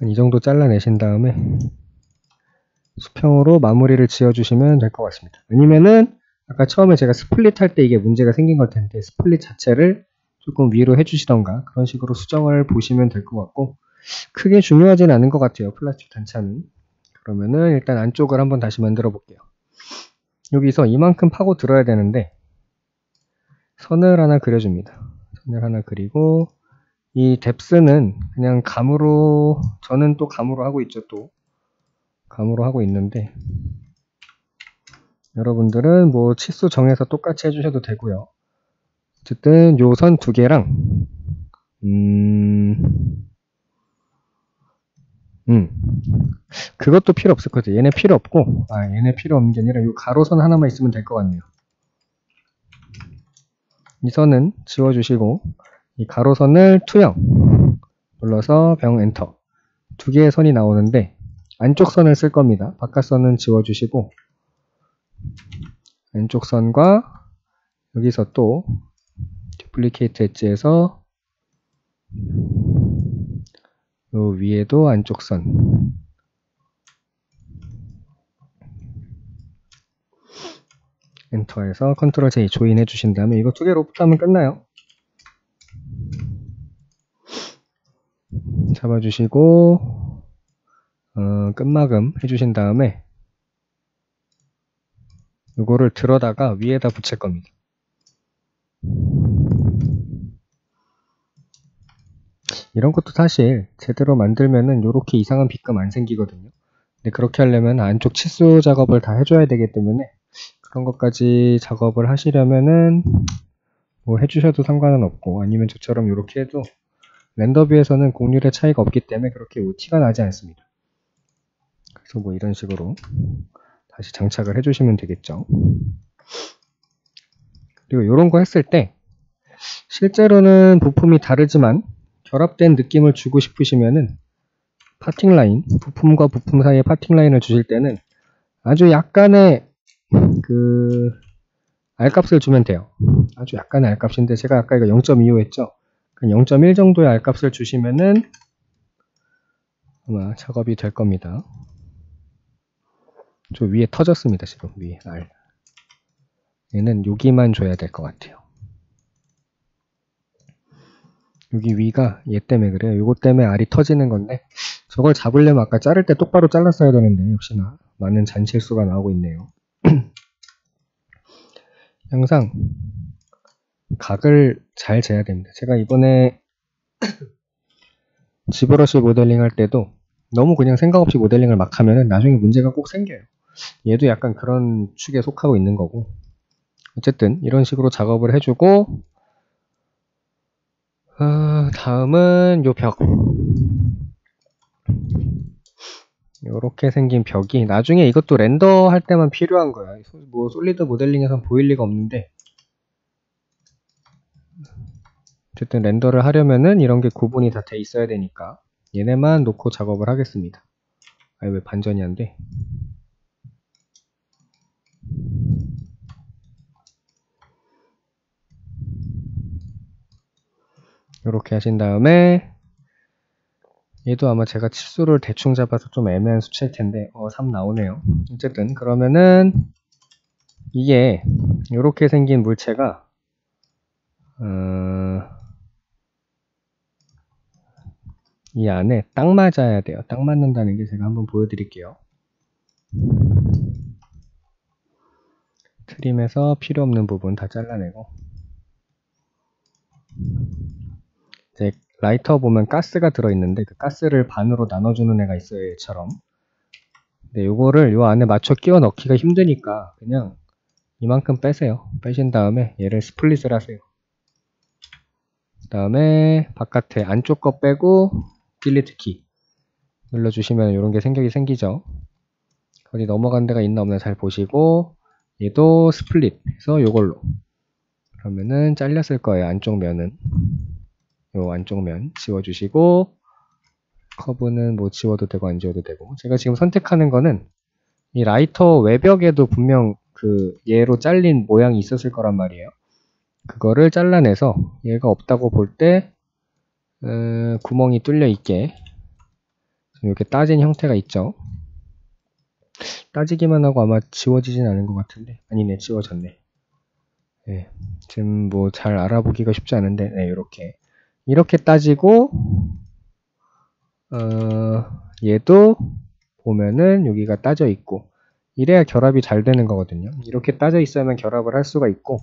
A: 한 이 정도 잘라내신 다음에 수평으로 마무리를 지어주시면 될 것 같습니다. 아니면은 아까 처음에 제가 스플릿 할 때 이게 문제가 생긴 걸 텐데, 스플릿 자체를 조금 위로 해주시던가 그런 식으로 수정을 보시면 될 것 같고, 크게 중요하진 않은 것 같아요, 플라스틱 단차는. 그러면은 일단 안쪽을 한번 다시 만들어 볼게요. 여기서 이만큼 파고 들어야 되는데 선을 하나 그려줍니다. 선을 하나 그리고, 이 뎁스는 그냥 감으로, 저는 또 감으로 하고 있죠. 또 감으로 하고 있는데, 여러분들은 뭐 치수 정해서 똑같이 해주셔도 되고요. 어쨌든 요 선 두 개랑 그것도 필요 없을 것 같아요. 얘네 필요 없고, 얘네 필요 없는 게 아니라 요 가로선 하나만 있으면 될 것 같네요. 이 선은 지워주시고, 이 가로선을 투영 눌러서 병 엔터. 두 개의 선이 나오는데 안쪽 선을 쓸 겁니다. 바깥 선은 지워주시고, 안쪽 선과 여기서 또 듀플리케이트 엣지에서 요 위에도 안쪽 선, 엔터에서 컨트롤 J 조인 해주신 다음에 이거 두 개 로프트 하면 끝나요. 잡아주시고 끝마금 해주신 다음에 이거를 들어다가 위에다 붙일 겁니다. 이런 것도 사실 제대로 만들면은 이렇게 이상한 빗금 안 생기거든요. 근데 그렇게 하려면 안쪽 치수 작업을 다 해줘야 되기 때문에, 그런 것까지 작업을 하시려면은 뭐 해주셔도 상관은 없고, 아니면 저처럼 이렇게 해도 렌더뷰에서는 곡률의 차이가 없기 때문에 그렇게 티가 나지 않습니다. 그래서 뭐 이런 식으로 다시 장착을 해주시면 되겠죠. 그리고 이런 거 했을 때 실제로는 부품이 다르지만 결합된 느낌을 주고 싶으시면은 파팅 라인, 부품과 부품 사이에 파팅 라인을 주실 때는 아주 약간의 그 R값을 주면 돼요. 아주 약간의 R값인데, 제가 아까 이거 0.25 했죠? 0.1 정도의 R값을 주시면은 아마 작업이 될 겁니다. 저 위에 터졌습니다. 지금 위에 R. 얘는 여기만 줘야 될 것 같아요. 여기 위가 얘 때문에 그래요. 요거 때문에 R이 터지는 건데, 저걸 잡으려면 아까 자를 때 똑바로 잘랐어야 되는데 역시나 많은 잔실수가 나오고 있네요. 항상 각을 잘 재야 됩니다. 제가 이번에 지브러시 모델링 할 때도 너무 그냥 생각 없이 모델링을 막 하면은 나중에 문제가 꼭 생겨요. 얘도 약간 그런 축에 속하고 있는 거고, 어쨌든 이런 식으로 작업을 해주고, 다음은 요 벽. 요렇게 생긴 벽이 나중에 이것도 렌더 할 때만 필요한 거야. 뭐 솔리드 모델링에선 보일 리가 없는데, 어쨌든 렌더를 하려면은 이런 게 구분이 다 돼 있어야 되니까 얘네만 놓고 작업을 하겠습니다. 왜 반전이 안 돼? 이렇게 하신 다음에, 얘도 아마 제가 치수를 대충 잡아서 좀 애매한 수치일 텐데 3 나오네요. 어쨌든 그러면은 이게 이렇게 생긴 물체가 이 안에 딱 맞아야 돼요. 딱 맞는다는 게 제가 한번 보여드릴게요. 트림에서 필요 없는 부분 다 잘라내고, 이제 라이터 보면 가스가 들어있는데 그 가스를 반으로 나눠주는 애가 있어요. 얘처럼. 근데 요거를 요 안에 맞춰 끼워 넣기가 힘드니까 그냥 이만큼 빼세요. 빼신 다음에 얘를 스플릿을 하세요. 그 다음에 바깥에 안쪽 거 빼고 딜리트 키 눌러주시면 이런 게 생기죠. 어디 넘어간 데가 있나 없나 잘 보시고, 얘도 스플릿 해서 요걸로, 그러면은 잘렸을 거예요. 안쪽 면은 요 안쪽 면 지워주시고, 커브는 뭐 지워도 되고 안 지워도 되고, 제가 지금 선택하는 거는 이 라이터 외벽에도 분명 그 얘로 잘린 모양이 있었을 거란 말이에요. 그거를 잘라내서 얘가 없다고 볼 때 구멍이 뚫려 있게 이렇게 따진 형태가 있죠. 따지기만 하고 아마 지워지진 않은 것 같은데, 아니네, 지워졌네. 네, 지금 뭐 잘 알아보기가 쉽지 않은데, 네, 이렇게 따지고, 얘도 보면은 여기가 따져 있고, 이래야 결합이 잘 되는 거거든요. 이렇게 따져 있어야만 결합을 할 수가 있고,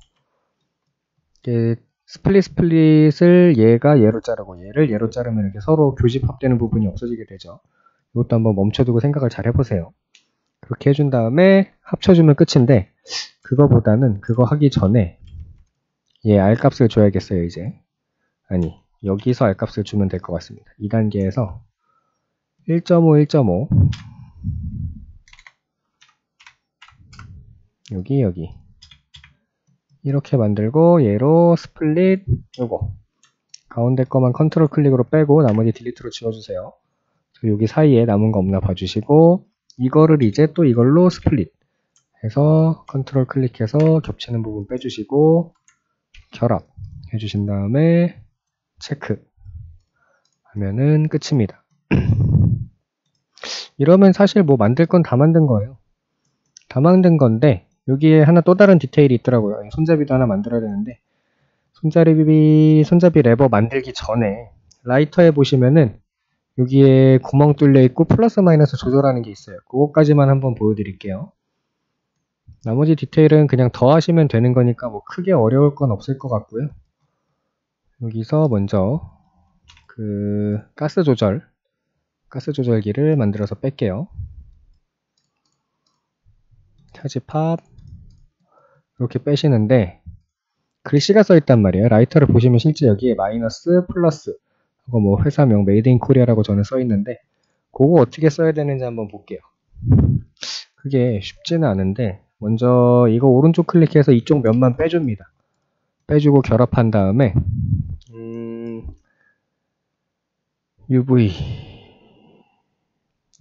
A: 스플릿을 얘가 얘로 자르고 얘를 얘로 자르면 이렇게 서로 교집합되는 부분이 없어지게 되죠. 이것도 한번 멈춰두고 생각을 잘 해보세요. 그렇게 해준 다음에 합쳐주면 끝인데, 그거보다는 그거 하기 전에 얘 R값을 줘야겠어요. 이제 아니, 여기서 R값을 주면 될 것 같습니다. 2단계에서 1.5, 1.5 여기 이렇게 만들고, 얘로 스플릿 요거 가운데 거만 컨트롤 클릭으로 빼고 나머지 딜리트로 지워주세요. 여기 사이에 남은 거 없나 봐주시고, 이거를 이제 또 이걸로 스플릿 해서 컨트롤 클릭해서 겹치는 부분 빼주시고 결합 해주신 다음에 체크 하면은 끝입니다. 이러면 사실 뭐 만들 건 다 만든 거예요. 다 만든 건데 여기에 하나 또 다른 디테일이 있더라고요. 손잡이도 하나 만들어야 되는데, 손잡이 레버 만들기 전에 라이터에 보시면은 여기에 구멍 뚫려 있고 플러스 마이너스 조절하는 게 있어요. 그것까지만 한번 보여드릴게요. 나머지 디테일은 그냥 더 하시면 되는 거니까 뭐 크게 어려울 건 없을 것 같고요. 여기서 먼저 그 가스 조절기를 만들어서 뺄게요. 차지팝 이렇게 빼시는데 글씨가 써 있단 말이에요. 라이터를 보시면 실제 여기에 마이너스, 플러스 하고 뭐 회사명 메이드 인 코리아라고 저는 써 있는데, 그거 어떻게 써야 되는지 한번 볼게요. 그게 쉽지는 않은데, 먼저 이거 오른쪽 클릭해서 이쪽 면만 빼줍니다. 빼주고 결합한 다음에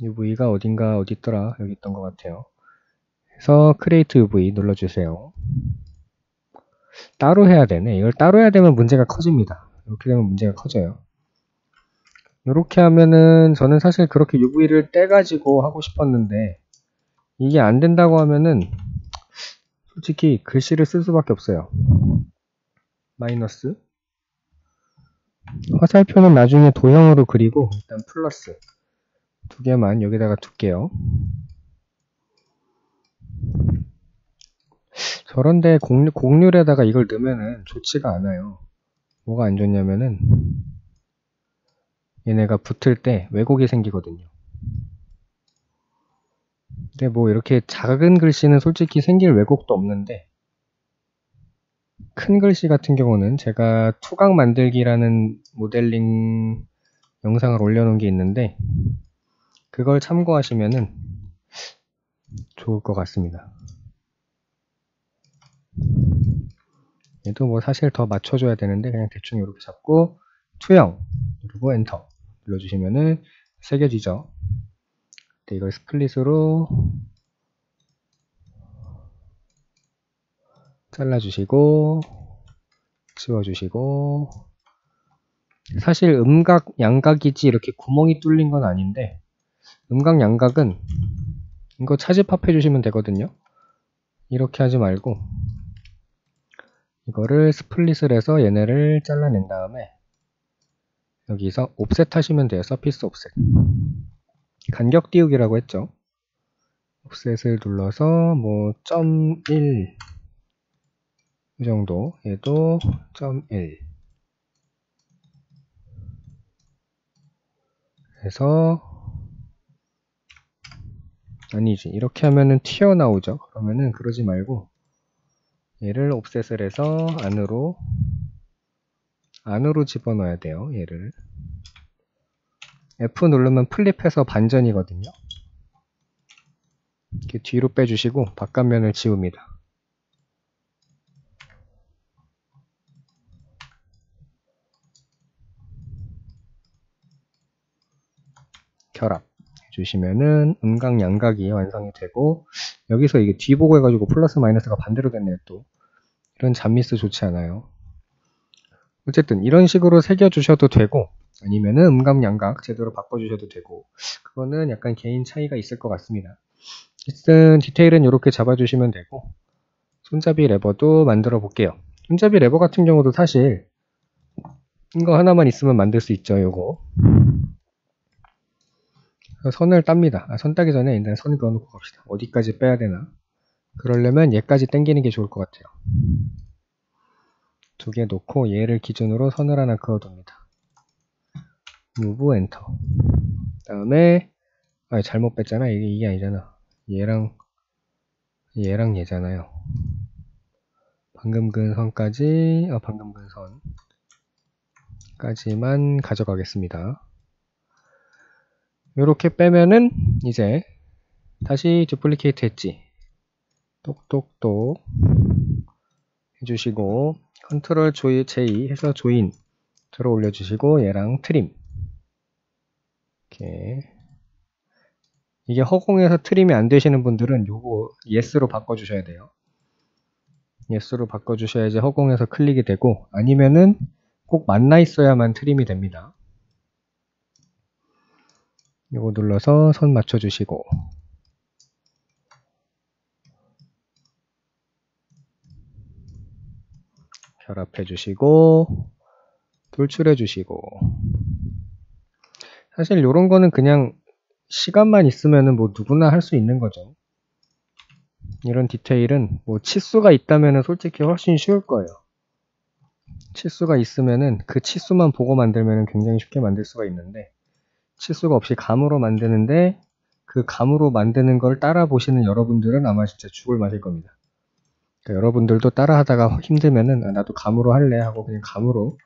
A: UV가 어디 있더라? 여기 있던 것 같아요. 그래서 크리에이트 UV 눌러주세요. 따로 해야 되네. 이걸 따로 해야 되면 문제가 커집니다. 이렇게 되면 문제가 커져요. 이렇게 하면은 저는 사실 그렇게 UV를 떼가지고 하고 싶었는데, 이게 안 된다고 하면은 솔직히 글씨를 쓸 수밖에 없어요. 마이너스, 화살표는 나중에 도형으로 그리고 일단 플러스 두 개만 여기다가 둘게요. 저런데 곡률에다가 이걸 넣으면은 좋지가 않아요. 뭐가 안 좋냐면은 얘네가 붙을 때 왜곡이 생기거든요. 근데 뭐 이렇게 작은 글씨는 솔직히 생길 왜곡도 없는데, 큰 글씨 같은 경우는 제가 투각 만들기라는 모델링 영상을 올려놓은 게 있는데 그걸 참고하시면은 좋을 것 같습니다. 얘도 뭐 사실 더 맞춰줘야 되는데 그냥 대충 이렇게 잡고 투영 누르고 엔터 눌러주시면은 새겨지죠. 네, 이걸 스플릿으로 잘라주시고 지워주시고, 사실 음각 양각이지 이렇게 구멍이 뚫린 건 아닌데, 음각 양각은 이거 차집합 해주시면 되거든요. 이렇게 하지 말고 이거를 스플릿을 해서 얘네를 잘라낸 다음에 여기서 옵셋 하시면 돼요. 서피스 옵셋. 간격 띄우기라고 했죠. 옵셋을 눌러서 뭐 0.1 이 정도, 얘도 0.1 해서, 아니지, 이렇게 하면은 튀어나오죠. 그러면은 그러지 말고 얘를 옵셋을 해서 안으로 집어넣어야 돼요. 얘를 F 누르면 플립해서 반전이거든요. 이렇게 뒤로 빼주시고 바깥면을 지웁니다. 결합 해주시면은 음각 양각이 완성이 되고, 여기서 이게 뒤 보고 해가지고 플러스 마이너스가 반대로 됐네요. 또 이런 잡미스 좋지 않아요. 어쨌든 이런 식으로 새겨주셔도 되고, 아니면은 음각 양각 제대로 바꿔주셔도 되고, 그거는 약간 개인 차이가 있을 것 같습니다. 어쨌든 디테일은 이렇게 잡아주시면 되고, 손잡이 레버도 만들어 볼게요. 손잡이 레버 같은 경우도 사실 이거 하나만 있으면 만들 수 있죠. 요거 선을 땁니다. 선 따기 전에 일단 선 그어놓고 갑시다. 어디까지 빼야 되나? 그러려면 얘까지 당기는 게 좋을 것 같아요. 두 개 놓고 얘를 기준으로 선을 하나 그어둡니다. Move Enter. 다음에 잘못 뺐잖아. 이게 아니잖아. 얘랑 얘잖아요. 방금 그은 선까지 방금 그은 선까지만 가져가겠습니다. 이렇게 빼면은 이제 다시 두플리케이트 했지. 똑똑똑 해주시고 컨트롤 J 해서 조인 들어 올려주시고 얘랑 트림. 이렇게. 이게 허공에서 트림이 안 되시는 분들은 요거 yes로 바꿔주셔야 돼요. yes로 바꿔주셔야지 허공에서 클릭이 되고, 아니면은 꼭 만나 있어야만 트림이 됩니다. 요거 눌러서 선 맞춰주시고, 결합해주시고, 돌출해주시고. 사실 요런 거는 그냥 시간만 있으면은 뭐 누구나 할 수 있는 거죠. 이런 디테일은 뭐 치수가 있다면은 솔직히 훨씬 쉬울 거예요. 치수가 있으면은 그 치수만 보고 만들면은 굉장히 쉽게 만들 수가 있는데, 치수가 없이 감으로 만드는데 그 감으로 만드는 걸 따라 보시는 여러분들은 아마 진짜 죽을 맛일 겁니다. 그러니까 여러분들도 따라 하다가 힘들면은 나도 감으로 할래 하고 그냥 감으로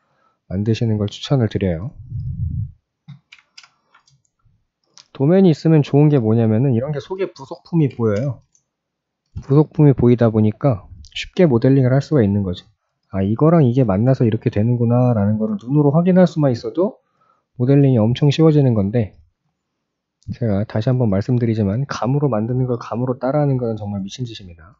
A: 만드시는 걸 추천을 드려요. 도면이 있으면 좋은 게 뭐냐면은 이런 게 속에 부속품이 보여요. 부속품이 보이다 보니까 쉽게 모델링을 할 수가 있는 거죠. 이거랑 이게 만나서 이렇게 되는구나 라는 거를 눈으로 확인할 수만 있어도 모델링이 엄청 쉬워지는 건데, 제가 다시 한번 말씀드리지만 감으로 만드는 걸 감으로 따라하는 건 정말 미친 짓입니다.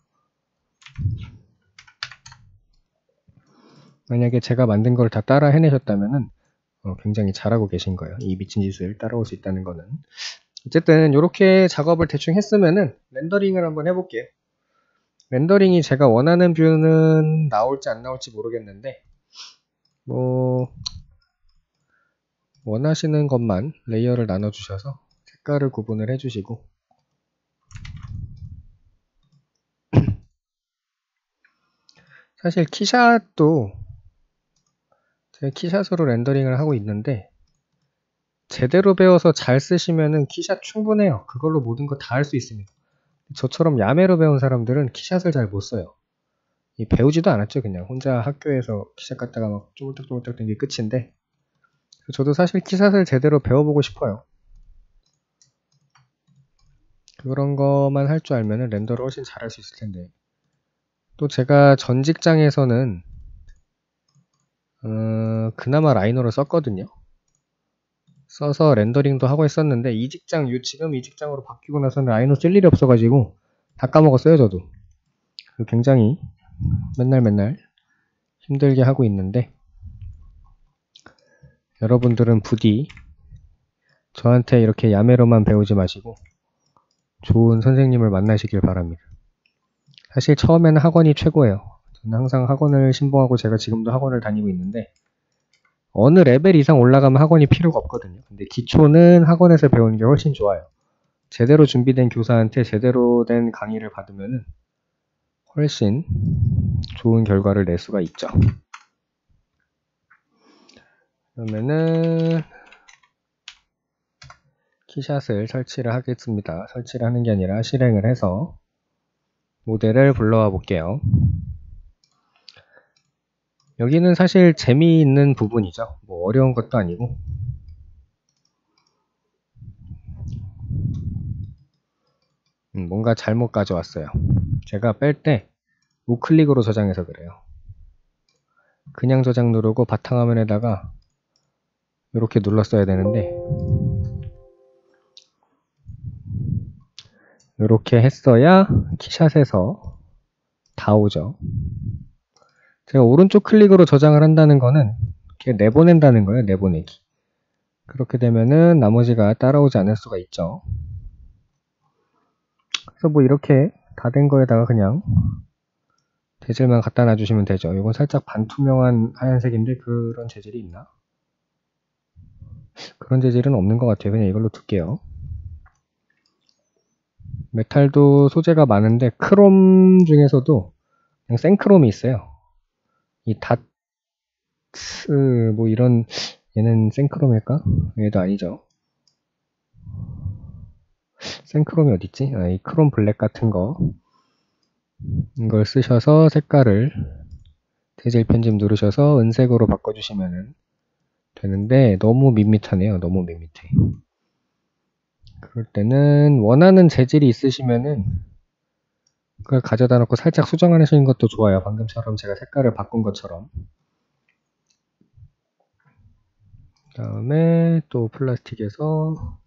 A: 만약에 제가 만든 걸 다 따라 해내셨다면은 굉장히 잘하고 계신 거예요. 이 미친 짓을 따라올 수 있다는 거는. 어쨌든 이렇게 작업을 대충 했으면은 렌더링을 한번 해볼게요. 렌더링이 제가 원하는 뷰는 나올지 안 나올지 모르겠는데, 뭐 원하시는 것만 레이어를 나눠주셔서 색깔을 구분을 해주시고, 사실 키샷도 제가 키샷으로 렌더링을 하고 있는데, 제대로 배워서 잘 쓰시면은 키샷 충분해요. 그걸로 모든 거 다 할 수 있습니다. 저처럼 야매로 배운 사람들은 키샷을 잘 못 써요. 배우지도 않았죠. 그냥 혼자 학교에서 키샷 갖다가 막 쪼물딱쪼물딱 된 게 끝인데, 저도 사실 키샷을 제대로 배워보고 싶어요. 그런 것만 할 줄 알면 렌더를 훨씬 잘할 수 있을 텐데, 또 제가 전 직장에서는 그나마 라이노를 썼거든요. 써서 렌더링도 하고 했었는데, 지금 이 직장으로 바뀌고 나서는 라이노 쓸 일이 없어가지고 다 까먹었어요. 저도 굉장히 맨날 힘들게 하고 있는데, 여러분들은 부디 저한테 이렇게 야매로만 배우지 마시고 좋은 선생님을 만나시길 바랍니다. 사실 처음에는 학원이 최고예요. 저는 항상 학원을 신봉하고 제가 지금도 학원을 다니고 있는데, 어느 레벨 이상 올라가면 학원이 필요가 없거든요. 근데 기초는 학원에서 배우는 게 훨씬 좋아요. 제대로 준비된 교사한테 제대로 된 강의를 받으면 훨씬 좋은 결과를 낼 수가 있죠. 그러면은 키샷을 설치를 하겠습니다. 설치를 하는 게 아니라 실행을 해서 모델을 불러와 볼게요. 여기는 사실 재미있는 부분이죠. 뭐 어려운 것도 아니고. 뭔가 잘못 가져왔어요. 제가 뺄 때 우클릭으로 저장해서 그래요. 그냥 저장 누르고 바탕화면에다가 이렇게 눌렀어야 되는데 이렇게 했어야 키샷에서 다 오죠. 제가 오른쪽 클릭으로 저장을 한다는 거는 이렇게 내보낸다는 거예요. 내보내기. 그렇게 되면은 나머지가 따라오지 않을 수가 있죠. 그래서 뭐 이렇게 다 된 거에다가 그냥 재질만 갖다 놔주시면 되죠. 이건 살짝 반투명한 하얀색인데 그런 재질이 있나? 그런 재질은 없는 것 같아요. 그냥 이걸로 둘게요. 메탈도 소재가 많은데 크롬 중에서도 그냥 생크롬이 있어요. 이 다트 뭐 이런 얘는 생크롬일까? 얘도 아니죠. 생크롬이 어딨지? 이 크롬 블랙 같은 거 이걸 쓰셔서 색깔을 재질 편집 누르셔서 은색으로 바꿔주시면 되는데 너무 밋밋하네요. 너무 밋밋해. 그럴 때는 원하는 재질이 있으시면은 그걸 가져다 놓고 살짝 수정하시는 것도 좋아요. 방금처럼 제가 색깔을 바꾼 것처럼. 그 다음에 또 플라스틱에서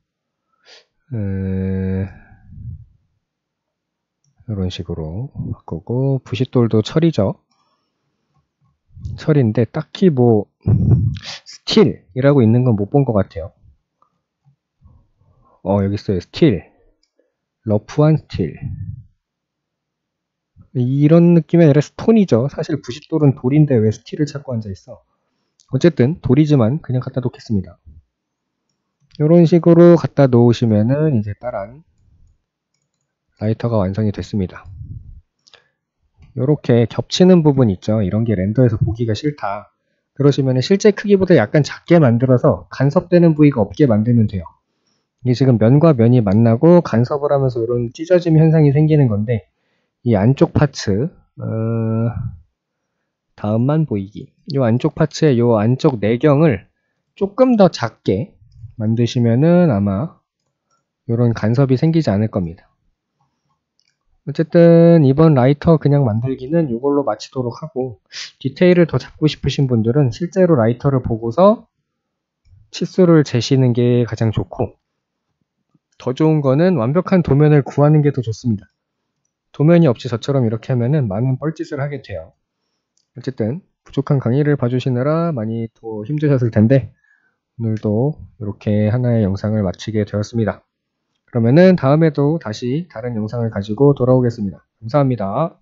A: 이런 식으로 바꾸고 부싯돌도 철이죠. 철인데 딱히 뭐 스틸이라고 있는 건 못 본 것 같아요. 여기 있어요. 스틸. 러프한 스틸. 이런 느낌이 아니라 스톤이죠. 사실 부싯돌은 돌인데 왜 스틸을 찾고 앉아있어. 어쨌든 돌이지만 그냥 갖다 놓겠습니다. 이런 식으로 갖다 놓으시면은 이제 따란 라이터가 완성이 됐습니다. 이렇게 겹치는 부분 있죠. 이런 게 렌더에서 보기가 싫다. 그러시면 실제 크기보다 약간 작게 만들어서 간섭되는 부위가 없게 만들면 돼요. 이게 지금 면과 면이 만나고 간섭을 하면서 이런 찢어짐 현상이 생기는 건데 이 안쪽 파츠 다음만 보이기. 이 안쪽 파츠의 이 안쪽 내경을 조금 더 작게 만드시면은 아마 이런 간섭이 생기지 않을 겁니다. 어쨌든 이번 라이터 그냥 만들기는 이걸로 마치도록 하고 디테일을 더 잡고 싶으신 분들은 실제로 라이터를 보고서 치수를 재시는 게 가장 좋고 더 좋은 거는 완벽한 도면을 구하는 게 더 좋습니다. 도면이 없이 저처럼 이렇게 하면은 많은 뻘짓을 하게 돼요. 어쨌든 부족한 강의를 봐주시느라 많이 더 힘드셨을 텐데 오늘도 이렇게 하나의 영상을 마치게 되었습니다. 그러면은 다음에도 다시 다른 영상을 가지고 돌아오겠습니다. 감사합니다.